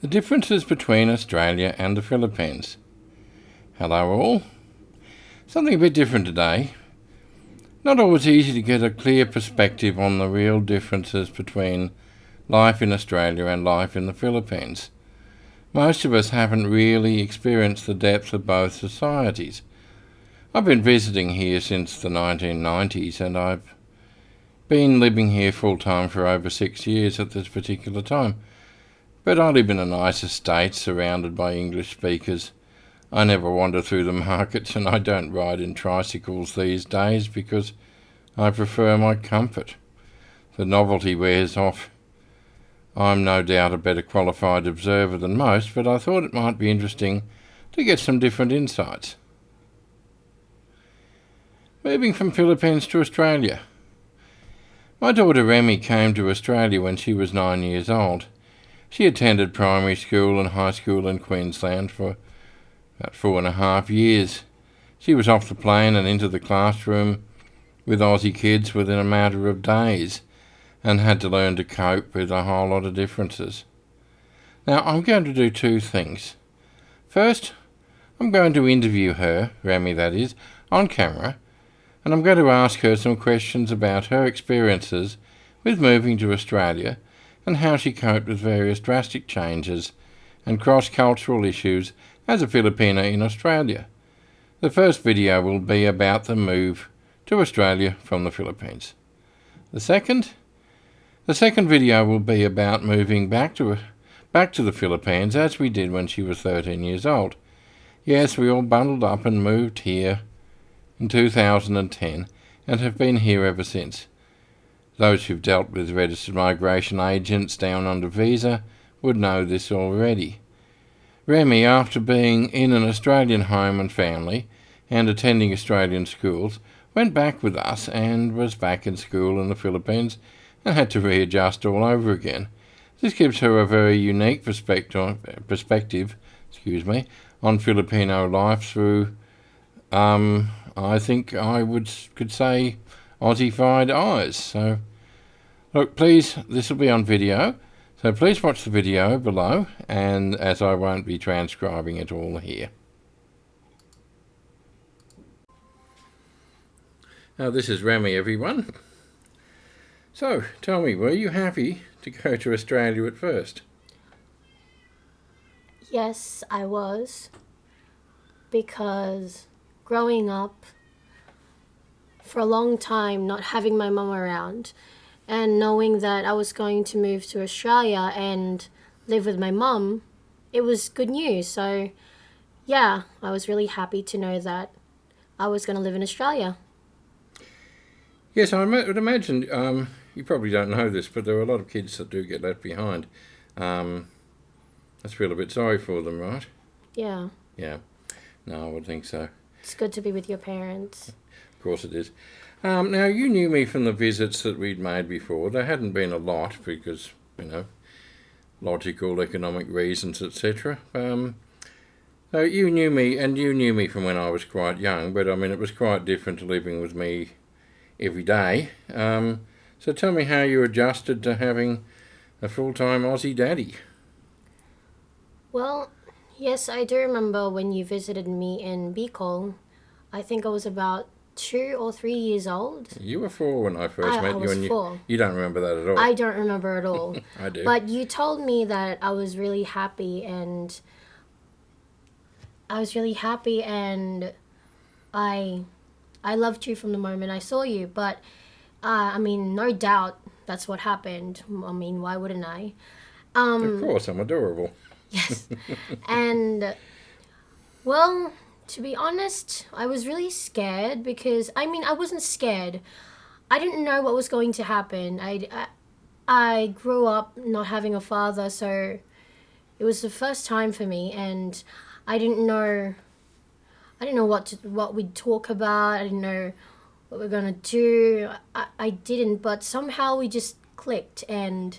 The differences between Australia and the Philippines. Hello all. Something a bit different today. Not always easy to get a clear perspective on the real differences between life in Australia and life in the Philippines. Most of us haven't really experienced the depth of both societies. I've been visiting here since the 1990s and I've been living here full-time for over 6 years at this particular time. But I live in a nice estate surrounded by English speakers. I never wander through the markets and I don't ride in tricycles these days because I prefer my comfort. The novelty wears off. I'm no doubt a better qualified observer than most, but I thought it might be interesting to get some different insights. Moving from Philippines to Australia. My daughter Remy came to Australia when she was 9 years old. She attended primary school and high school in Queensland for about 4.5 years. She was off the plane and into the classroom with Aussie kids within a matter of days and had to learn to cope with a whole lot of differences. Now, I'm going to do two things. First, I'm going to interview her, Remy that is, on camera, and I'm going to ask her some questions about her experiences with moving to Australia and how she coped with various drastic changes and cross-cultural issues as a Filipina in Australia. The first video will be about the move to Australia from the Philippines. The second video will be about moving back to the Philippines as we did when she was 13 years old. Yes, we all bundled up and moved here in 2010 and have been here ever since. Those who've dealt with registered migration agents down under visa would know this already. Remy, after being in an Australian home and family and attending Australian schools, went back with us and was back in school in the Philippines and had to readjust all over again. This gives her a very unique perspective on Filipino life through, I think I could say, Aussie-fied eyes. So, look, please, this will be on video, so please watch the video below, and as I won't be transcribing it all here. Now, this is Remy, everyone. So, tell me, were you happy to go to Australia at first? Yes, I was, because growing up for a long time, not having my mum around, and knowing that I was going to move to Australia and live with my mum, it was good news. So, yeah, I was really happy to know that I was going to live in Australia. Yes, I would imagine, you probably don't know this, but there are a lot of kids that do get left behind. I feel a bit sorry for them, right? Yeah. Yeah. No, I would think so. It's good to be with your parents. Of course it is. Now, you knew me from the visits that we'd made before. There hadn't been a lot because, logical, economic reasons, etc. So you knew me, and you knew me from when I was quite young, but it was quite different to living with me every day. So tell me how you adjusted to having a full-time Aussie daddy. Well, yes, I do remember when you visited me in Bicol. I think I was about 2 or 3 years old. You were 4 when I first met you, and 4. You don't remember that at all. I don't remember at all. I do. But you told me that I was really happy, and I loved you from the moment I saw you. But no doubt that's what happened. Why wouldn't I? Of course, I'm adorable. Yes. And, well, to be honest, I was really scared because, I wasn't scared. I didn't know what was going to happen. I grew up not having a father, so it was the first time for me, and I didn't know what we'd talk about. I didn't know what we're going to do. I didn't, but somehow we just clicked, and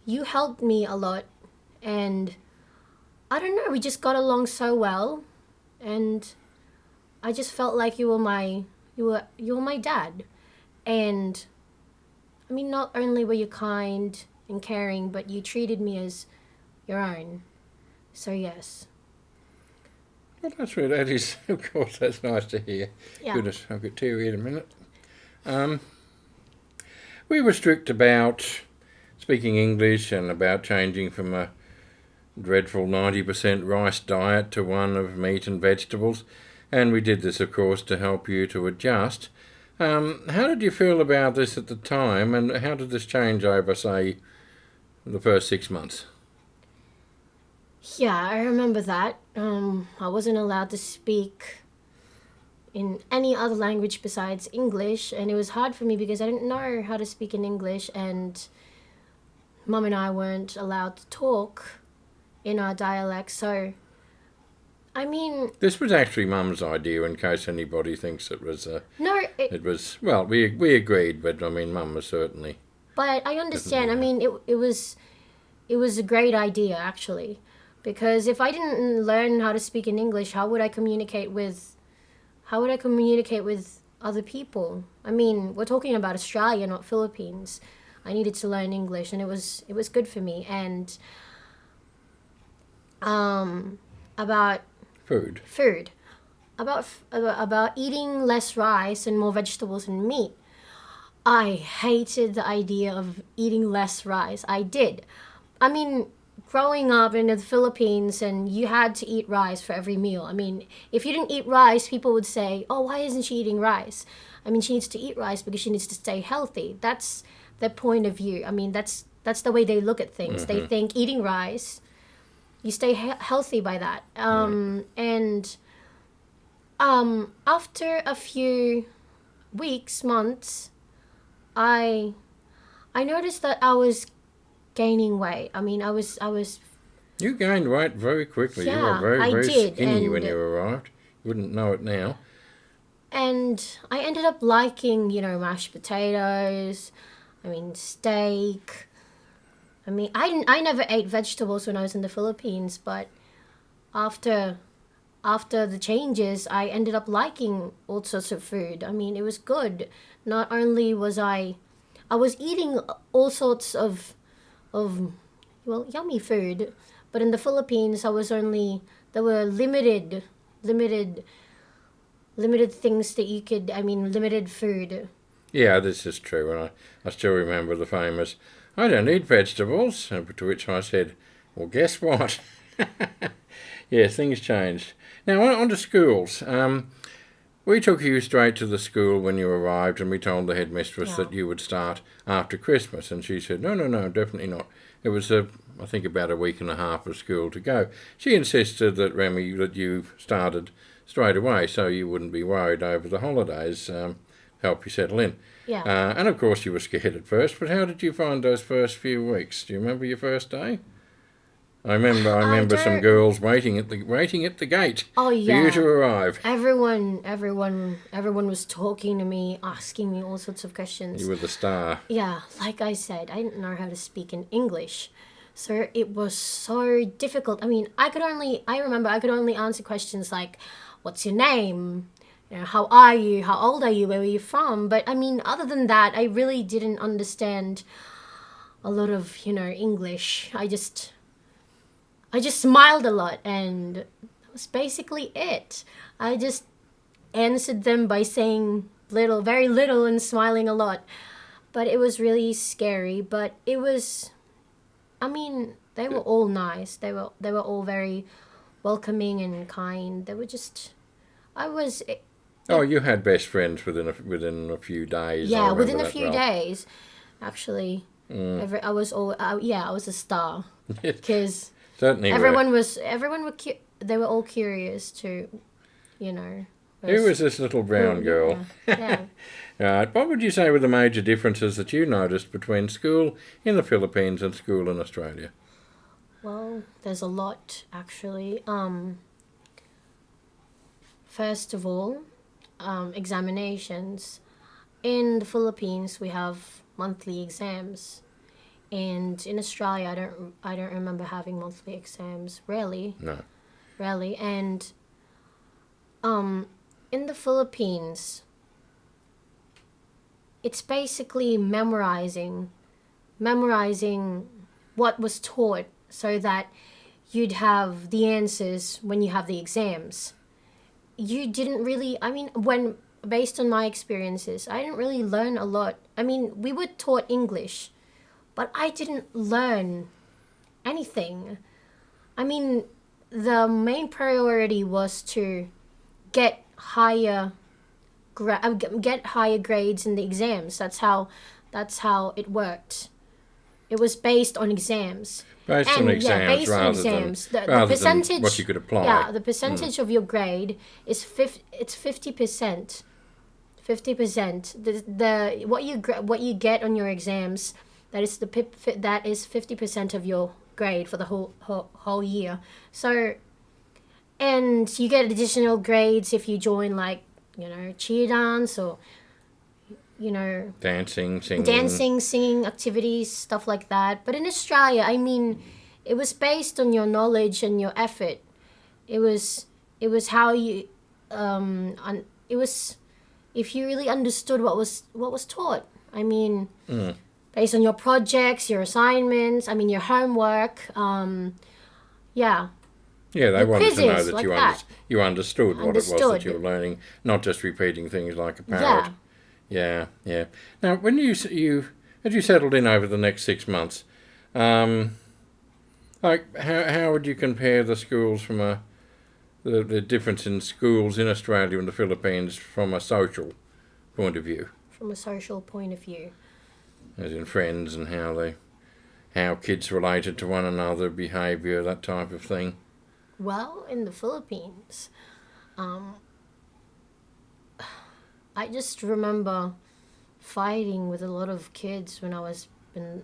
you helped me a lot, and I don't know, we just got along so well, and I just felt like you were my dad. And not only were you kind and caring, but you treated me as your own. So yes. Well, that is, of course, that's nice to hear. Yeah. Goodness, I'll get teary in a minute. We were strict about speaking English and about changing from a dreadful 90% rice diet to one of meat and vegetables. And we did this, of course, to help you to adjust. How did you feel about this at the time, and how did this change over, say, the first 6 months? Yeah, I remember that. I wasn't allowed to speak in any other language besides English, and it was hard for me because I didn't know how to speak in English, and Mum and I weren't allowed to talk in our dialect. So, I mean, This was actually Mum's idea, in case anybody thinks it was. no, It was, well, we agreed, but I mean, Mum was certainly. but I understand. I Definitely, mean, it was a great idea actually, because if I didn't learn how to speak in English, how would I communicate with other people? I mean, we're talking about Australia, not Philippines. I needed to learn English, and it was good for me. And about Food. food, about eating less rice and more vegetables and meat. I hated the idea of eating less rice. I did. I mean, growing up in the Philippines and you had to eat rice for every meal. I mean, if you didn't eat rice, people would say, "Oh, why isn't she eating rice?" I mean, she needs to eat rice because she needs to stay healthy. That's their point of view. I mean, that's the way they look at things. They think eating rice, you stay healthy by that. And after a few weeks, months, I I noticed that I was gaining weight. I mean, I was You gained weight very quickly. You were yeah, very, I very did, skinny when and you arrived. You wouldn't know it now. I ended up liking, mashed potatoes. I mean, steak. I mean, I never ate vegetables when I was in the Philippines, but after after the changes, I ended up liking all sorts of food. I mean, it was good. Not only I was eating all sorts of yummy food, but in the Philippines, there were limited limited things that you could. I mean, limited food. Yeah, this is true. And I still remember the famous, "I don't eat vegetables," to which I said, "Well, guess what?" Yes, things changed. Now, on to schools. We took you straight to the school when you arrived, and we told the headmistress Yeah. that you would start after Christmas. And she said, "No, no, no, definitely not." It was, I think, about a week and a half of school to go. She insisted that, Remy, that you started straight away so you wouldn't be worried over the holidays, help you settle in. Yeah. And of course, you were scared at first, but how did you find those first few weeks? Do you remember your first day? I remember. I I remember some don't. girls waiting at the gate Oh for you to yeah. arrive. Everyone was talking to me, asking me all sorts of You questions. were the star. Yeah, like I said, I didn't know how to speak in English. So it was so difficult. I mean, I remember I could only answer questions like, what's your name? How are you? How old are you? Where are you from? But I mean, other than that, I really didn't understand a lot of, English. I just smiled a lot, and that was basically it. I just answered them by saying little, very little, and smiling a lot. But it was really scary. But it was, I mean, they were all nice. They were all very welcoming and kind. They were just, I was, Oh, you had best friends within a few days. I yeah, remember within a that few well. days, actually. I was all, yeah, I was a star because Certainly were. they were all curious to, you know, Who was, was this little who, brown girl? yeah, yeah. Right. What would you say were the major differences that you noticed between school in the Philippines and school in Australia? Well, there's a lot actually. First of all, examinations. In the Philippines, we have monthly exams, and in Australia, I don't remember having monthly exams. Rarely, No. rarely. And in the Philippines, it's basically memorizing what was taught, so that you'd have the answers when you have the exams. You didn't really, I mean, when based on my experiences, I didn't really learn a lot. I mean, we were taught English, but I didn't learn anything. I mean, the main priority was to get higher get higher grades in the exams. That's how it worked. It was based on exams. Based on And yeah, exams based on rather than exams. The rather than percentage, what you could apply. yeah, the percentage of your grade is it's 50%. 50%. The what you get on your exams, that is 50% of your grade for the whole year. So, and you get additional grades if you join, like, cheer dance, or Dancing, singing. singing activities, stuff like that. But in Australia, I mean, it was based on your knowledge and your effort. It was how you it was if you really understood what was taught. I mean, based on your projects, your assignments, I mean, your homework. Yeah, Yeah, they the wanted to know quizzes that like you that. you understood what it was that Understood. you were learning, not just repeating things like a Yeah. parrot. Yeah, yeah. Now, when as you settled in over the next 6 months, um, like how would you compare the schools from the difference in schools in Australia and the Philippines from a social point of view, From a social point of view. as in friends and how kids related to one another, behaviour, that type of thing? Well, in the Philippines, um, I just remember fighting with a lot of kids when I was in,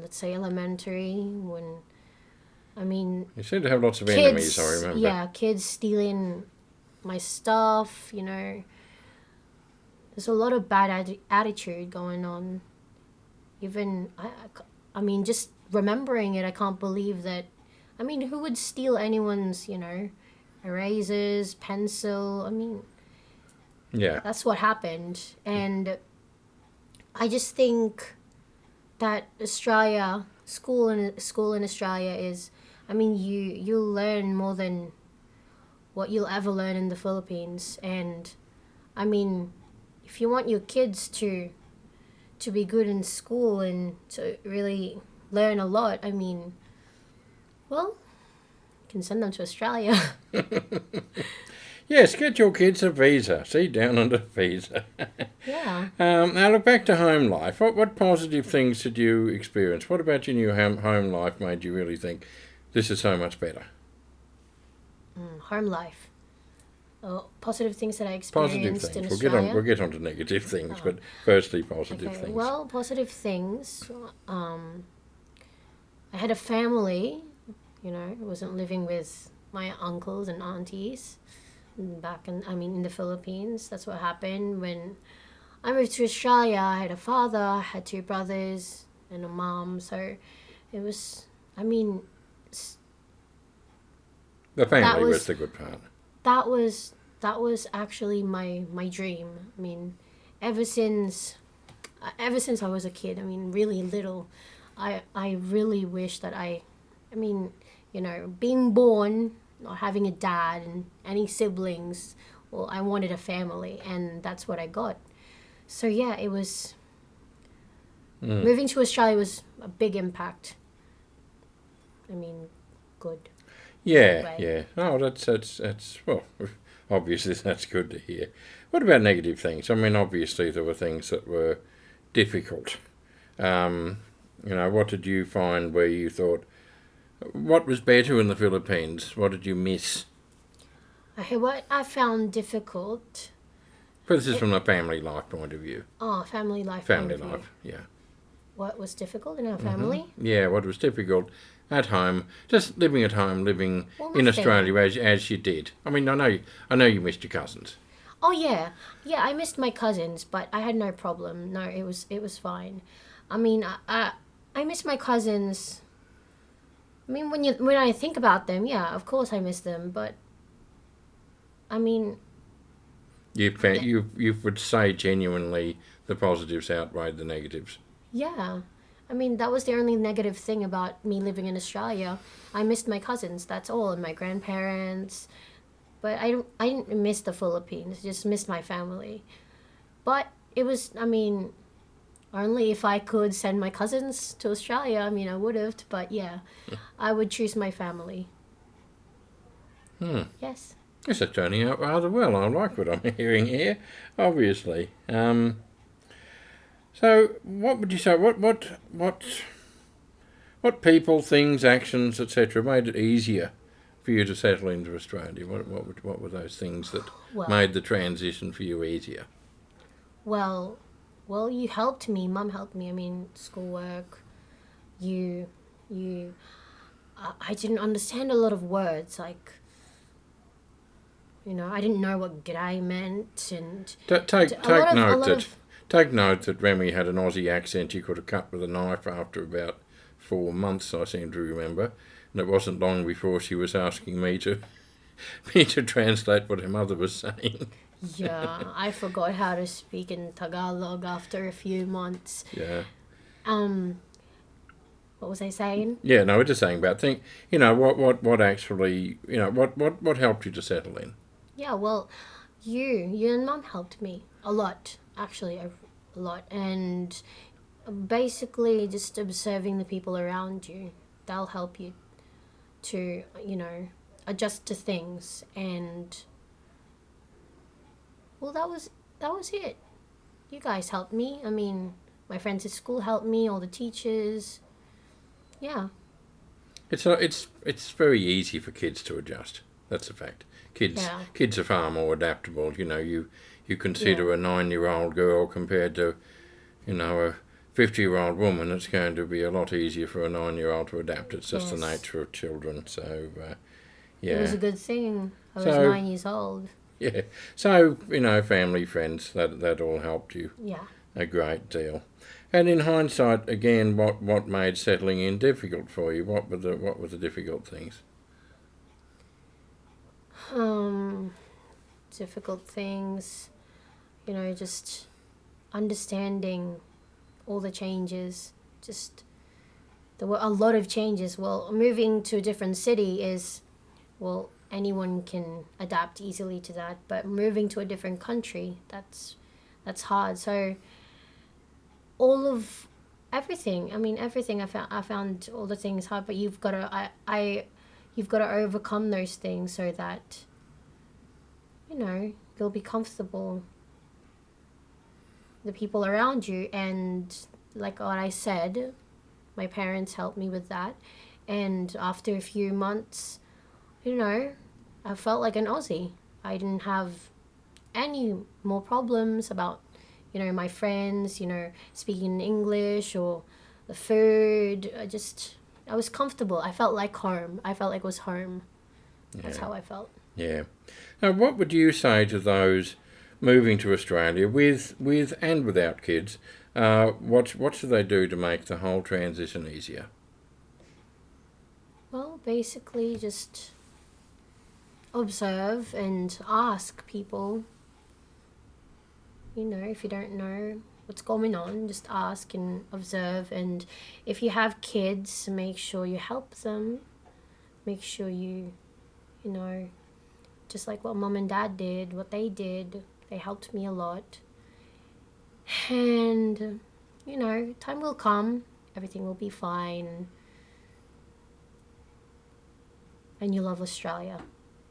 let's say, elementary. I mean, You seem to have lots of enemies, I remember. yeah, kids stealing my stuff. There's a lot of bad attitude going on. Even I mean, just remembering it, I can't believe that. I mean, who would steal anyone's, erasers, pencil? I mean, Yeah. that's what happened. And I just think that school in Australia is, I mean, you'll learn more than what you'll ever learn in the Philippines. And I mean, if you want your kids to be good in school and to really learn a lot, I mean, well, you can send them to Australia. Yes, get your kids a visa. See, down under visa. Yeah. Now look back to home life. What positive things did you experience? What about your new home life made you really think this is so much better? Home life. Positive things that I Positive experienced in things. Australia. We'll get on to negative things, but firstly positive Okay, things. well, positive things. I had a family. I wasn't living with my uncles and aunties in the Philippines. That's what happened when I moved to Australia. I had a father, I had two brothers, and a mom. So it was, I mean, The family was- was the good part. that was actually my dream. I mean, ever since I was a kid, I mean, really little, I really wish that I mean, being born, not having a dad and any siblings, well, I wanted a family, and that's what I got. So yeah, it was moving to Australia was a big impact. I mean, good. Yeah, Right. yeah. Oh, that's well, obviously that's good to hear. What about negative things? I mean, obviously there were things that were difficult. What did you find where you thought, what was better in the Philippines? What did you miss? Okay, what I found difficult. But this is from a family life point of view. Oh, family life. Family point of view. life, yeah. What was difficult in our family? Yeah, what was difficult at home, just living at home, living Well, in nothing. Australia as you did. I mean, I know you missed your cousins. Oh yeah, yeah. I missed my cousins, but I had no problem. No, it was fine. I mean, I miss my cousins. I mean, when I think about them, yeah, of course I miss them. But I mean, You would say genuinely the positives outweighed the negatives. yeah. I mean, that was the only negative thing about me living in Australia. I missed my cousins, that's all, and my grandparents. But I didn't miss the Philippines, just missed my family. But it was, I mean, only if I could send my cousins to Australia, I mean, I would have. But yeah, I would choose my family. Hmm. Yes. Yes, it's turning out rather well. I like what I'm hearing here, obviously. So, what would you say? What people, things, actions, etc., made it easier for you to settle into Australia? What were those things that Well, made the transition for you easier? well, well, you helped me. Mum helped me. I mean, schoolwork. You, you. I didn't understand a lot of words. Like, I didn't know what g'day meant, and Take note that Remy had an Aussie accent you could have cut with a knife after about 4 months, I seem to remember, and it wasn't long before she was asking me to translate what her mother was saying. Yeah, I forgot how to speak in Tagalog after a few months. Yeah. What was I saying? Yeah, no, we're just saying about what actually what helped you to settle in. Yeah, well, you and Mum helped me a lot, actually, a lot, and basically just observing the people around you, they'll help you to adjust to things. And well, that was it. You guys helped me. I mean, my friends at school helped me, all the teachers. Yeah. It's very easy for kids to adjust. That's a fact. Kids are far more adaptable. You consider a 9-year-old girl compared to a 50-year-old woman. It's going to be a lot easier for a 9-year-old to adapt. It's just the nature of children. So yeah. It was a good thing. I was 9 years old. Yeah. So family, friends, that all helped you. Yeah. A great deal. And in hindsight, again, what made settling in difficult for you? What were the difficult things? Difficult things, just understanding all the changes. Just there were a lot of changes. Well, moving to a different city is, well, anyone can adapt easily to that, but moving to a different country, that's hard. So all of everything. I mean, everything. I found all the things hard, but you've got to you've got to overcome those things so that you'll be comfortable. The people around you, and like what I said, my parents helped me with that, and after a few months, I felt like an Aussie. I didn't have any more problems about my friends, speaking English or the food. I was comfortable. I felt like home. I felt like it was home. Yeah. That's how I felt. Yeah. Now, what would you say to those moving to Australia with and without kids? What should they do to make the whole transition easier? Well, basically just observe and ask people. If you don't know what's going on, just ask and observe. And if you have kids, make sure you help them. Make sure you just like what Mum and Dad did, what they did. They helped me a lot. And, time will come. Everything will be fine. And you love Australia.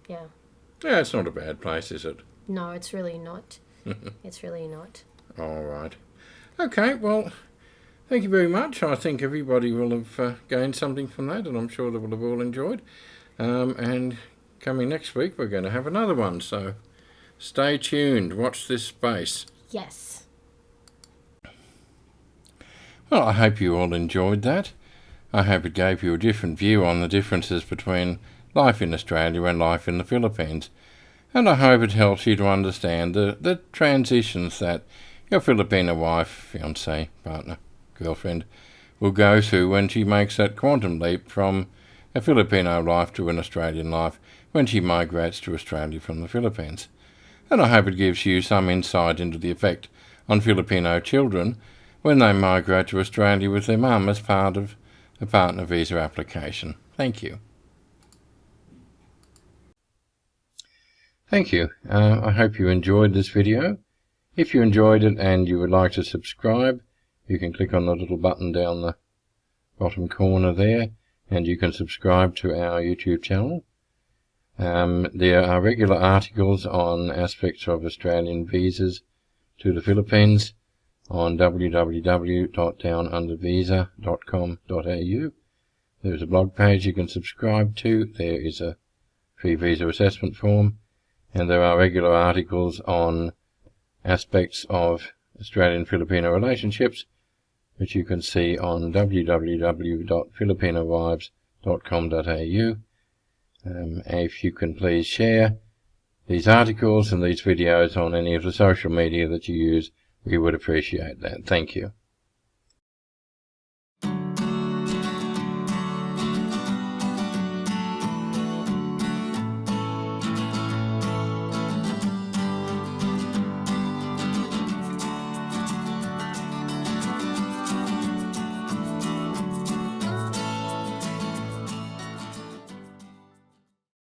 Yeah. Yeah, it's not a bad place, is it? No, it's really not. It's really not. All right. Okay, well, thank you very much. I think everybody will have gained something from that, and I'm sure they will have all enjoyed. And coming next week, we're going to have another one, so stay tuned. Watch this space. Yes. Well, I hope you all enjoyed that. I hope it gave you a different view on the differences between life in Australia and life in the Philippines. And I hope it helps you to understand the transitions that your Filipino wife, fiancé, partner, girlfriend will go through when she makes that quantum leap from a Filipino life to an Australian life when she migrates to Australia from the Philippines. And I hope it gives you some insight into the effect on Filipino children when they migrate to Australia with their mum as part of a partner visa application. Thank you. Thank you. I hope you enjoyed this video. If you enjoyed it and you would like to subscribe, you can click on the little button down the bottom corner there, and you can subscribe to our YouTube channel. There are regular articles on aspects of Australian visas to the Philippines on www.downundervisa.com.au. There's a blog page you can subscribe to. There is a free visa assessment form, and there are regular articles on aspects of Australian-Filipino relationships, which you can see on www.filipinowives.com.au. If you can please share these articles and these videos on any of the social media that you use, we would appreciate that. Thank you.